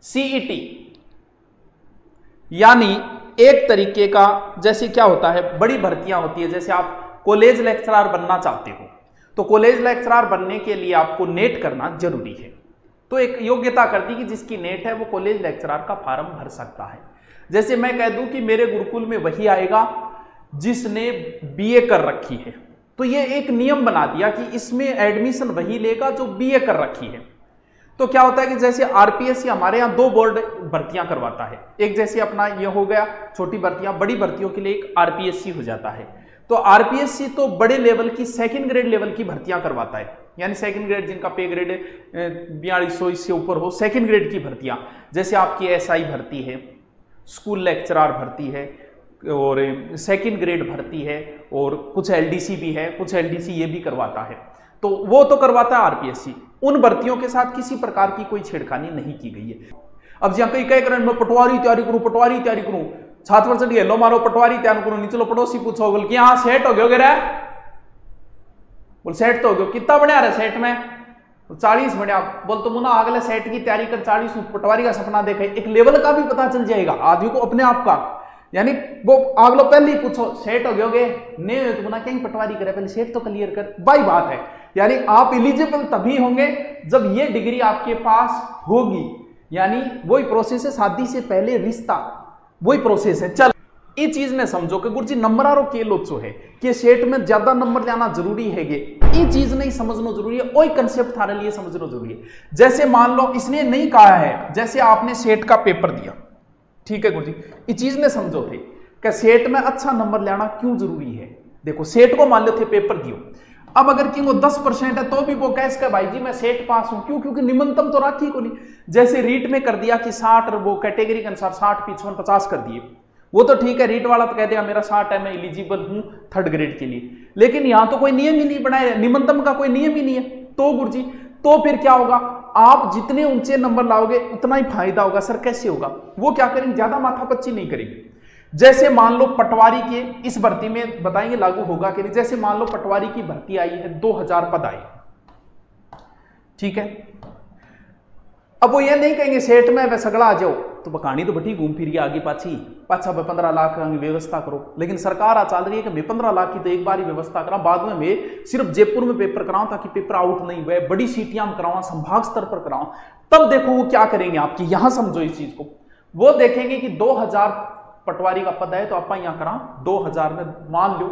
CET यानी एक तरीके का, जैसे क्या होता है, बड़ी भर्तियां होती है, जैसे आप कॉलेज लेक्चरर बनना चाहते हो तो कॉलेज लेक्चरर बनने के लिए आपको नेट करना जरूरी है। तो एक योग्यता करती कि जिसकी नेट है वो कॉलेज लेक्चरर का फॉर्म भर सकता है। जैसे मैं कह दूं कि मेरे गुरुकुल में वही आएगा जिसने बीए कर रखी है, तो ये एक नियम बना दिया कि इसमें एडमिशन वही लेगा जो बीए कर रखी है। तो क्या होता है कि जैसे आरपीएससी हमारे यहाँ 2 बोर्ड भर्तियां करवाता है, एक जैसे अपना ये हो गया छोटी भर्तियां, बड़ी भर्तियों के लिए एक आरपीएससी हो जाता है। तो आरपीएससी तो बड़े लेवल की सेकंड ग्रेड लेवल की भर्तियां करवाता है, यानी सेकंड ग्रेड जिनका पे ग्रेड 4200 इससे ऊपर हो, सेकंड ग्रेड की भर्तियां, जैसे आपकी एसआई भर्ती है, स्कूल लेक्चरर भर्ती है और सेकंड ग्रेड भर्ती है, और कुछ एलडीसी भी है, कुछ एलडीसी ये भी करवाता है। तो वो तो करवाता है आरपीएससी। उन भर्तियों के साथ किसी प्रकार की कोई छेड़खानी नहीं की गई है। अब जहां कई कह मैं पटवारी तैयारी करूं, पटवारी तैयारी करूं, छात्र चढ़ गए लो मारो पटवारी तैयार करो, नहीं चलो पड़ोसी पूछो बोल कि हाँ सेट हो गए रे, बोल सेट तो हो गयो, कितना बढ़िया रहे सेट में, 40 बढ़िया, बोल तो मुना अगले सेट की तैयारी कर, 40 पटवारी का सपना देखे, एक लेवल का भी पता चल जाएगा आदमी को अपने आप का। यानी वो अगलो पहले ही पूछो सेट हो गए नहीं तो मुना क्या पटवारी करे, पहले सेट तो क्लियर कर, बाई बात है। यानी आप एलिजिबल तभी होंगे जब ये डिग्री आपके पास होगी, यानी वही प्रोसेस है, शादी से पहले रिश्ता, वही प्रोसेस है। चल ये चीज ने समझो कि गुरुजी नंबरारो के लोचो है कि सेट में ज्यादा नंबर लाना जरूरी है, ये चीज नहीं समझना जरूरी है, वही कंसेप्ट थारे लिए समझना जरूरी है। जैसे मान लो इसने नहीं कहा है, जैसे आपने सेट का पेपर दिया, ठीक है गुरुजी, ये चीज ने समझो थे कि सेट में अच्छा नंबर लाना क्यों जरूरी है। देखो सेट को मान लो थे पेपर दियो, अब अगर कि वो 10% है तो भी वो कह सके भाई जी मैं सेट पास हूं, क्यों, क्योंकि निम्नतम तो राखी को नहीं। जैसे रीट में कर दिया कि 60, वो कैटेगरी के अनुसार 60, 55, 50 कर दिए, वो तो ठीक है, रीट वाला तो कह देगा मेरा 60 है, मैं एलिजिबल हूं थर्ड ग्रेड के लिए, लेकिन यहां तो कोई नियम ही नहीं बनाया, निम्नतम का कोई नियम ही नहीं है। तो गुरुजी तो फिर क्या होगा, आप जितने ऊंचे नंबर लाओगे उतना ही फायदा होगा। सर कैसे होगा, वो क्या करेंगे, ज्यादा माथापच्ची नहीं करेंगे। जैसे मान लो पटवारी के इस भर्ती में बताएंगे लागू होगा कि नहीं, जैसे मान लो पटवारी की भर्ती आई है, 2000 पद आए, ठीक है। अब वो ये नहीं कहेंगे सेठ में वह सगड़ा आ जाओ, तो कहानी तो बटी घूम फिर आगे पाछी, पाछा 15 लाख व्यवस्था करो, लेकिन सरकार आ चल रही है कि मैं 15 लाख की तो एक बार ही व्यवस्था करा, बाद में मैं सिर्फ जयपुर में पेपर कराऊं ताकि पेपर आउट नहीं हुए, बड़ी सीटियां में कराऊं, संभाग स्तर पर कराऊं। तब देखो वो क्या करेंगे आपकी, यहां समझो इस चीज को, वो देखेंगे कि 2000 पटवारी का पद है तो अपन यहां करा 2000 में, मान लो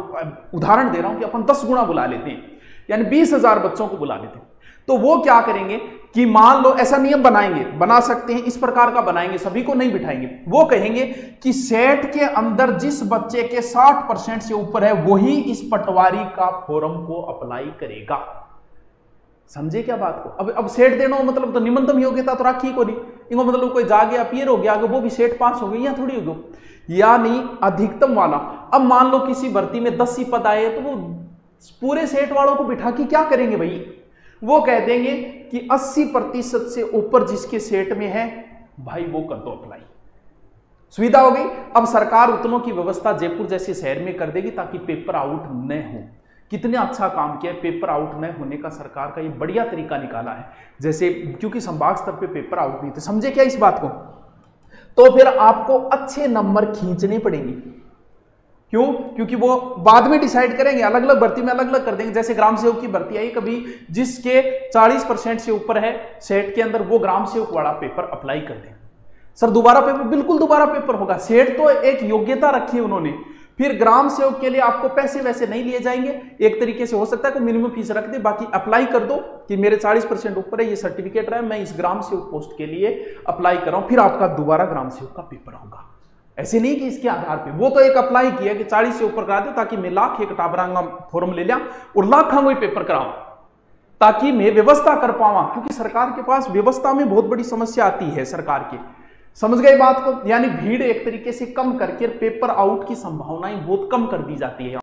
उदाहरण दे रहा हूं कि अपन 10 गुना बुला लेते हैं, यानी 20,000 बच्चों को बुला लेते हैं। तो वो क्या करेंगे कि मान लो ऐसा नियम बनाएंगे, बना सकते हैं, इस प्रकार का बनाएंगे, सभी को नहीं बिठाएंगे। वो कहेंगे कि सेट के अंदर जिस बच्चे के 60% से ऊपर है वही इस पटवारी का फॉर्म को अप्लाई करेगा। समझे क्या बात को। अब सेट देना मतलब तो निम्नतम योग्यता तो राखी को नहीं, इनको मतलब कोई जा गया पीर हो गया वो भी सेट पास हो गई, या थोड़ी हो गई, यानी अधिकतम वाला। अब मान लो किसी भर्ती में 10 ही पद आए तो वो पूरे सेट वालों को बिठा के क्या करेंगे भाई, वो कह देंगे कि 80% से ऊपर जिसके सेट में है भाई वो कर दो अप्लाई, सुविधा हो गई। अब सरकार उतनों की व्यवस्था जयपुर जैसे शहर में कर देगी ताकि पेपर आउट न हो। कितने अच्छा काम किया, पेपर आउट न होने का सरकार का ये बढ़िया तरीका निकाला है। जैसे क्योंकि संभाग स्तर पे पेपर आउट नहीं थे, समझे क्या इस बात को, तो फिर आपको अच्छे नंबर खींचने पड़ेंगे। क्यों, क्योंकि वो बाद में डिसाइड करेंगे, अलग अलग भर्ती में अलग अलग कर देंगे। जैसे ग्राम सेवक की भर्ती आई, कभी जिसके 40% से ऊपर है सेट के अंदर वो ग्राम सेवक वाला पेपर अप्लाई कर दें। सर दोबारा पेपर, बिल्कुल दोबारा पेपर होगा, सेट तो एक योग्यता रखी है उन्होंने। फिर ग्राम सेवक के लिए आपको पैसे वैसे नहीं लिए जाएंगे, एक तरीके से हो सकता है कि मिनिमम फीस रख दे, बाकी अप्लाई कर दो कि मेरे 40% ऊपर है, ये सर्टिफिकेट रहा है, मैं इस ग्राम सेवक पोस्ट के लिए अप्लाई कर रहा हूं, फिर आपका दोबारा ग्राम सेवक का पेपर होगा। ऐसे नहीं कि इसके आधार पे, वो तो एक अप्लाई किया कि 40 से ऊपर करा दे ताकि मैं लाख एक टाबरांगा फॉर्म ले लिया और लाखों कोई पेपर कराऊं ताकि मैं व्यवस्था कर पाऊं, क्योंकि सरकार के पास व्यवस्था में बहुत बड़ी समस्या आती है सरकार की। समझ गए बात को, यानी भीड़ एक तरीके से कम करके पेपर आउट की संभावनाएं बहुत कम कर दी जाती है।